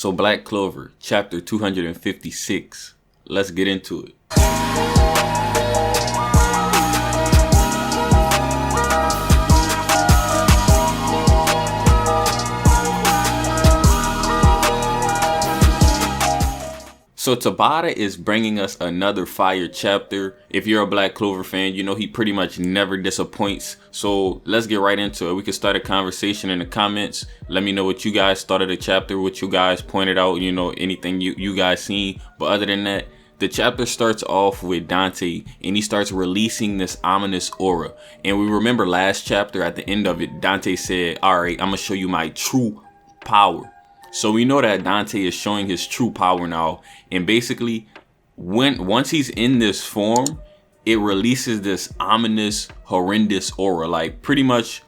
So Black Clover Chapter 256. Let's get into it. So Tabata is bringing us another fire chapter. If you're a Black Clover fan, you know he pretty much never disappoints. So let's get right into it. We can start a conversation in the comments. Let me know what you guys thought of the chapter, what you guys pointed out, you know, anything you guys seen. But other than that, the chapter starts off with Dante and he starts releasing this ominous aura. And we remember last chapter at the end of it, Dante said, all right, I'm going to show you my true power. So we know that Dante is showing his true power now. And basically, once he's in this form, it releases this ominous, horrendous aura. Like pretty much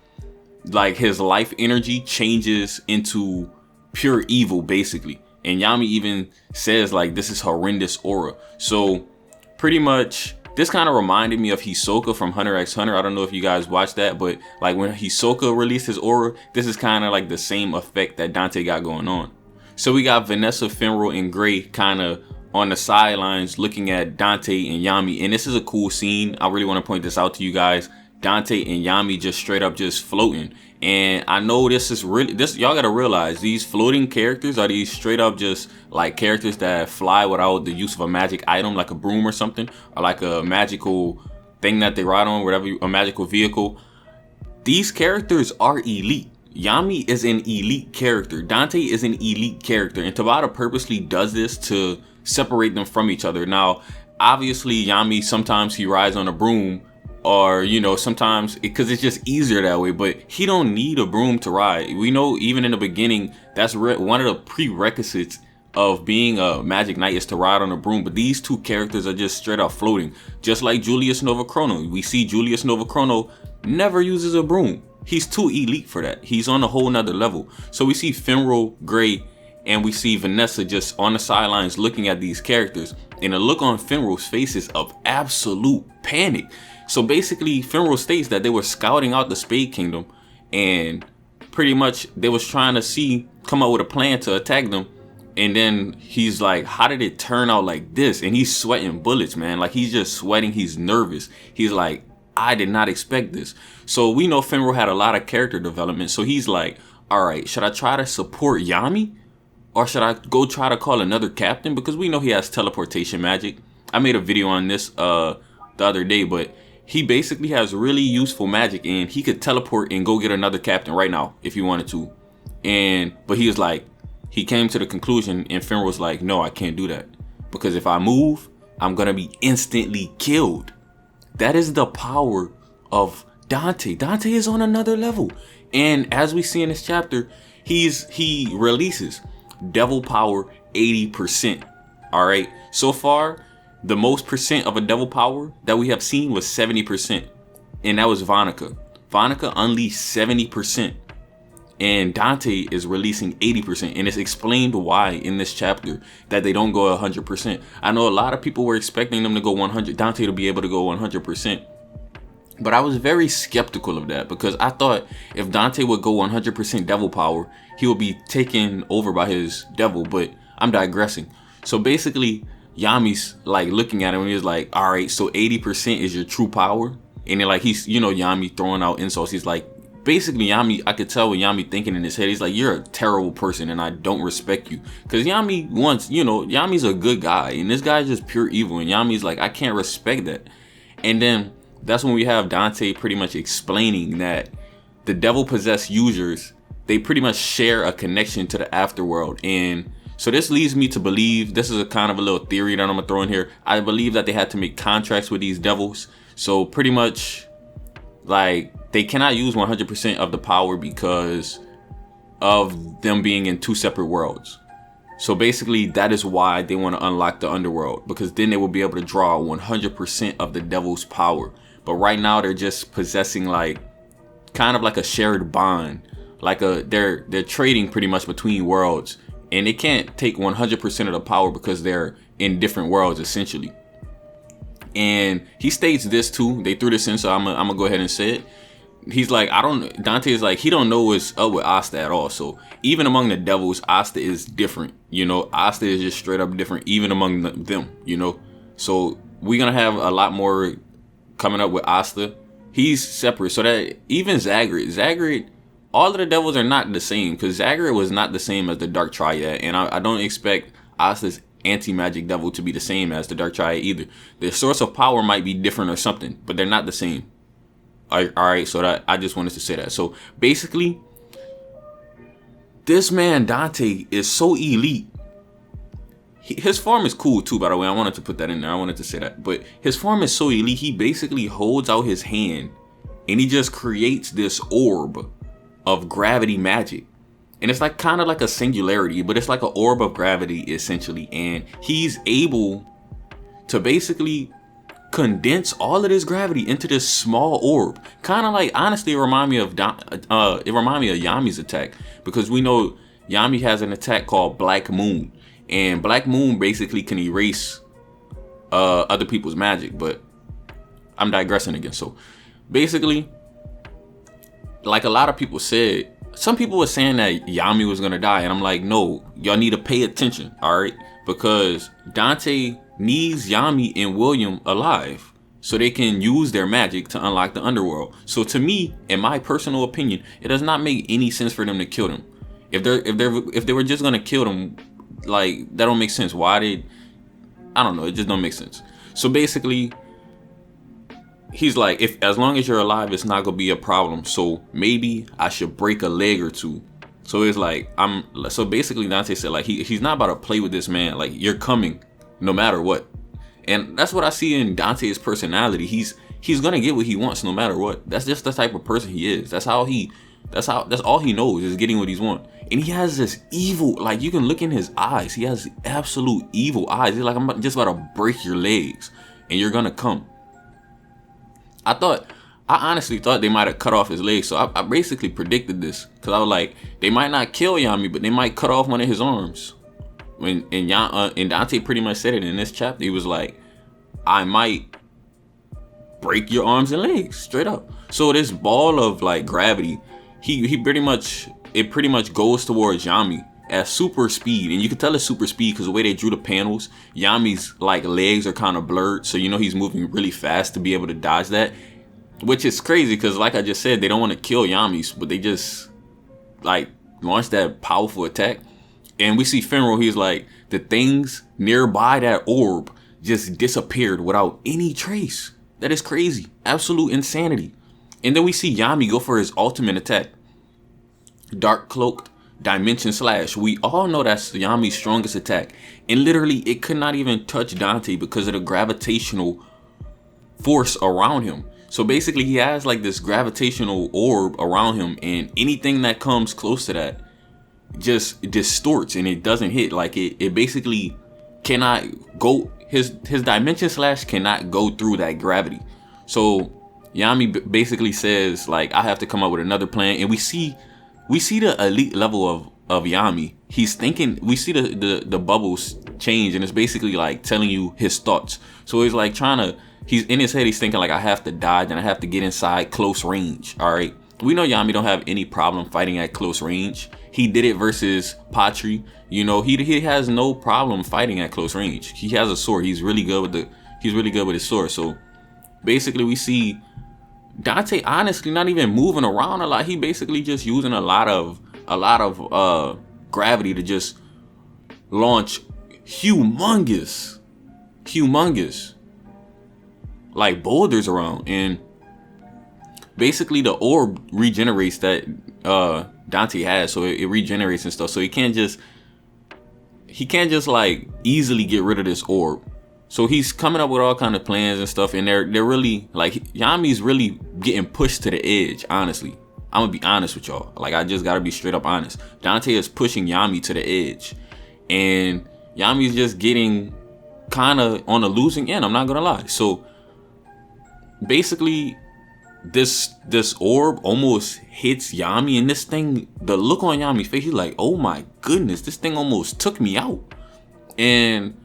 like his life energy changes into pure evil, basically. And Yami even says like this is horrendous aura. So pretty much this kind of reminded me of Hisoka from Hunter x Hunter. I don't know if you guys watched that, but like when Hisoka released his aura, this is kind of like the same effect that Dante got going on. So we got Vanessa, Finral, and Gray kind of on the sidelines looking at Dante and Yami. And this is a cool scene. I really want to point this out to you guys. Dante and Yami just straight up just floating. And I know this is really, y'all got to realize these floating characters are these straight up just like characters that fly without the use of a magic item like a broom or something, or like a magical thing that they ride on, whatever, a magical vehicle. These characters are elite. Yami is an elite character. Dante is an elite character. And Tabata purposely does this to separate them from each other. Now, obviously, Yami, sometimes he rides on a broom, or, you know, sometimes because it's just easier that way, but he don't need a broom to ride. We know even in the beginning, that's one of the prerequisites of being a magic knight is to ride on a broom. But these two characters are just straight up floating, just like Julius Novachrono. We see Julius Novachrono never uses a broom. He's too elite for that. He's on a whole nother level. So we see Finral, Gray, and we see Vanessa just on the sidelines looking at these characters. And the look on Finral's face is of absolute panic. So basically, Finral states that they were scouting out the Spade Kingdom, and pretty much they was trying to come up with a plan to attack them. And then he's like, how did it turn out like this? And he's sweating bullets, man. Like he's just sweating. He's nervous. He's like, I did not expect this. So we know Finral had a lot of character development. So he's like, all right, should I try to support Yami? Or should I go try to call another captain? Because we know he has teleportation magic. I made a video on this the other day, but he basically has really useful magic and he could teleport and go get another captain right now if he wanted to. But he was like, he came to the conclusion and Finral was like, no, I can't do that. Because if I move, I'm going to be instantly killed. That is the power of Dante. Dante is on another level. And as we see in this chapter, he releases devil power 80%. All right. So far, the most percent of a devil power that we have seen was 70%. And that was Vanica. Vanica unleashed 70%. And Dante is releasing 80%. And it's explained why in this chapter that they don't go 100%. I know a lot of people were expecting them to go 100. Dante to be able to go 100%. But I was very skeptical of that because I thought if Dante would go 100% devil power, he would be taken over by his devil. But I'm digressing. So basically, Yami's like looking at him and he's like, all right, so 80% is your true power. And then like he's, you know, Yami throwing out insults. He's like, basically Yami, I could tell what Yami thinking in his head. He's like, you're a terrible person and I don't respect you. Because Yami wants, you know, Yami's a good guy and this guy's just pure evil. And Yami's like, I can't respect that. And then that's when we have Dante pretty much explaining that the devil possessed users, they pretty much share a connection to the afterworld. And so this leads me to believe, this is a kind of a little theory that I'm gonna throw in here. I believe that they had to make contracts with these devils. So pretty much like they cannot use 100% of the power because of them being in two separate worlds. So basically that is why they want to unlock the underworld, because then they will be able to draw 100% of the devil's power. But right now they're just possessing like kind of like a shared bond, like they're trading pretty much between worlds. And they can't take 100% of the power because they're in different worlds, essentially. And he states this too. They threw this in, so I'm gonna go ahead and say it. he's like, Dante is like, he don't know what's up with Asta at all. So even among the devils, Asta is different. Asta is just straight up different, even among them. So we're gonna have a lot more coming up with Asta. He's separate, so that even Zagreus, all of the devils are not the same, because Zagreus was not the same as the Dark Triad, and I don't expect Asta's anti-magic devil to be the same as the Dark Triad either. Their source of power might be different or something, but they're not the same. Alright, so that I just wanted to say that. So basically, this man Dante is so elite. His form is cool too, by the way. I wanted to put that in there. I wanted to say that. But his form is so elite, he basically holds out his hand and he just creates this orb of gravity magic. And it's like kind of like a singularity, but it's like an orb of gravity essentially. And he's able to basically condense all of this gravity into this small orb. Kind of like, honestly, it reminded me of Yami's attack, because we know Yami has an attack called Black Moon, and Black Moon basically can erase other people's magic. But I'm digressing again. So basically, like a lot of people said, some people were saying that Yami was gonna die, and I'm like, no, y'all need to pay attention, all right? Because Dante needs Yami and William alive so they can use their magic to unlock the underworld. So to me, in my personal opinion, it does not make any sense for them to kill them. If they were just gonna kill them, like, that don't make sense. I don't know, it just don't make sense. So basically, he's like, as long as you're alive, it's not gonna be a problem. So maybe I should break a leg or two. So it's like, so basically Dante said, like, he's not about to play with this man. Like, you're coming no matter what. And that's what I see in Dante's personality. He's gonna get what he wants no matter what. That's just the type of person he is. That's all he knows, is getting what he wants. And he has this evil, like, you can look in his eyes. He has absolute evil eyes. He's like, I'm just about to break your legs and you're gonna come. I honestly thought they might have cut off his legs. So I basically predicted this, because I was like, they might not kill Yami, but they might cut off one of his arms. And Dante pretty much said it in this chapter. He was like, I might break your arms and legs, straight up. So this ball of like gravity, it pretty much goes towards Yami at super speed. And you can tell it's super speed because the way they drew the panels, Yami's like legs are kind of blurred, so he's moving really fast to be able to dodge that. Which is crazy, because like I just said, they don't want to kill Yami, but they just like launch that powerful attack. And we see Finral, he's like, the things nearby that orb just disappeared without any trace. That is crazy. Absolute insanity. And then we see Yami go for his ultimate attack. Dark Cloaked Dimension Slash. We all know that's Yami's strongest attack. And literally, it could not even touch Dante because of the gravitational force around him. So basically, he has like this gravitational orb around him, and anything that comes close to that just distorts and it doesn't hit. Like it basically cannot go, his Dimension Slash cannot go through that gravity. So Yami basically says, like, I have to come up with another plan. And we see the elite level of Yami. He's thinking, we see the bubbles change, and it's basically like telling you his thoughts. So he's like he's in his head, he's thinking like, I have to dodge and I have to get inside close range. All right, we know Yami don't have any problem fighting at close range. He did it versus Patri. He has no problem fighting at close range. He has a sword. He's really good with his sword. So basically, we see Dante honestly not even moving around a lot. He basically just using a lot of gravity to just launch humongous like boulders around. And basically the orb regenerates that Dante has, so it regenerates and stuff. So he can't just like easily get rid of this orb. So he's coming up with all kind of plans and stuff, and they're really like, Yami's really getting pushed to the edge. Honestly, I'm gonna be honest with y'all. Like, I just gotta be straight up honest. Dante is pushing Yami to the edge, and Yami's just getting kind of on the losing end. I'm not gonna lie. So basically, this orb almost hits Yami, and this thing, the look on Yami's face, he's like, oh my goodness, this thing almost took me out. And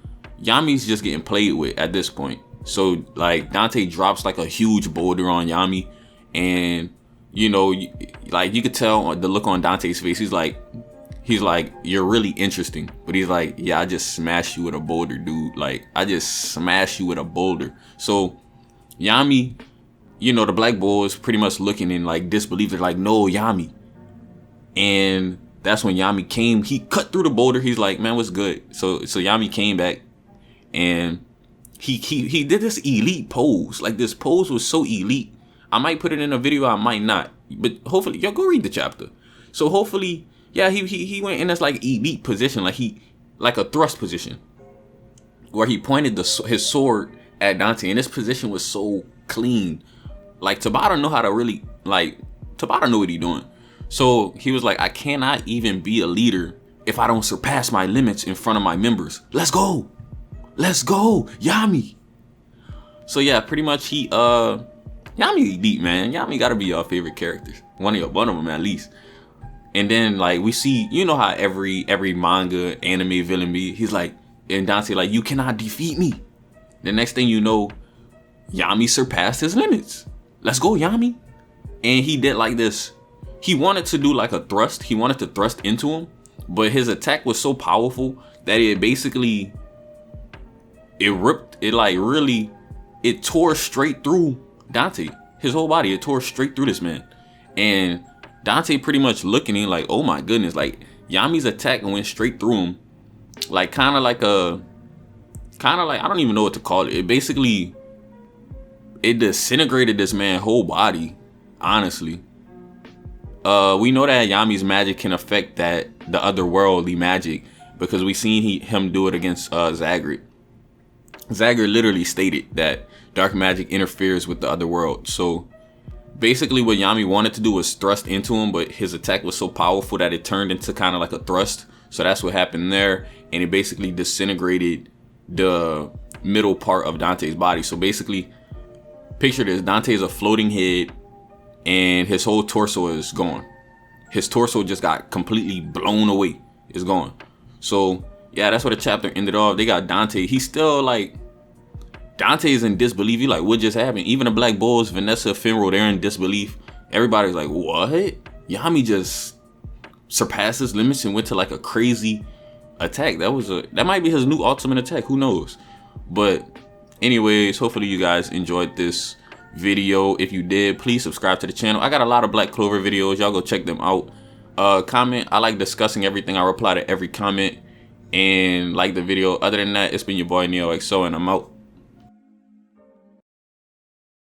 Yami's just getting played with at this point. So like Dante drops like a huge boulder on Yami, and you know, like you could tell the look on Dante's face. He's like, you're really interesting, but he's like, yeah, I just smashed you with a boulder, dude. Like, I just smashed you with a boulder. So Yami, you know, the black boys pretty much looking in like disbelief. They're like, no, Yami. And that's when Yami came. He cut through the boulder. He's like, man, what's good? So Yami came back, and he did this elite pose. Like, this pose was so elite. I might put it in a video, I might not. But hopefully, y'all go read the chapter. So hopefully, yeah, he went in this like elite position, like a thrust position, where he pointed his sword at Dante, and this position was so clean. Like, Tabata know how to really, like, Tabata know what he doing. So he was like, I cannot even be a leader if I don't surpass my limits in front of my members. Let's go, Yami. So yeah, pretty much Yami elite, man. Yami gotta be your favorite characters, one of them at least. And then like we see, you know how every manga anime villain be. He's like, and Dante like, you cannot defeat me. The next thing you know, Yami surpassed his limits. Let's go, Yami. And he did like this. He wanted to do like a thrust. He wanted to thrust into him, but his attack was so powerful that it basically, it tore straight through Dante. His whole body, it tore straight through this man. And Dante pretty much looking in like, oh my goodness, like Yami's attack went straight through him. Like kind of like I don't even know what to call it. It disintegrated this man's whole body, honestly. We know that Yami's magic can affect the otherworldly magic, because we seen him do it against Zagreus. Zagreus literally stated that dark magic interferes with the other world. So basically what Yami wanted to do was thrust into him, but his attack was so powerful that it turned into kind of like a thrust. So that's what happened there, and it basically disintegrated the middle part of Dante's body. So basically, picture this: Dante is a floating head, and his whole torso is gone. His torso just got completely blown away. It's gone. So yeah, that's where the chapter ended off. They got Dante. He's still like, Dante's in disbelief. He like, what just happened? Even the Black Bulls, Vanessa, Finral, they're in disbelief. Everybody's like, what? Yami just surpassed his limits and went to like a crazy attack. That might be his new ultimate attack. Who knows? But anyways, hopefully you guys enjoyed this video. If you did, please subscribe to the channel. I got a lot of Black Clover videos. Y'all go check them out. Comment. I like discussing everything. I reply to every comment and like the video. Other than that, it's been your boy Neo XO, and I'm out.